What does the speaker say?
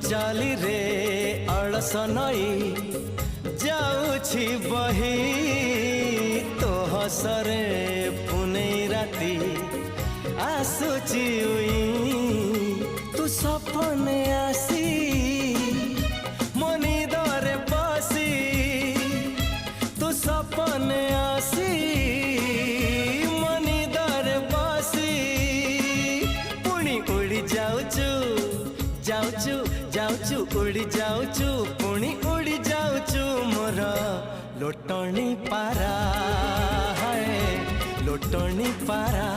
चाली रे अलस नई जाऊछि बही तो हसरे पुनै राती आसुची तू सपने आसी मनी दरे बसी तू सपने आसी मनी दरे बसी पुणी उड़ी जाऊचु जाऊचु जाऊचु उड़ी जाऊचु पुणी उड़ी जाऊचु मोर लोटणी पारा है लोटणी पारा।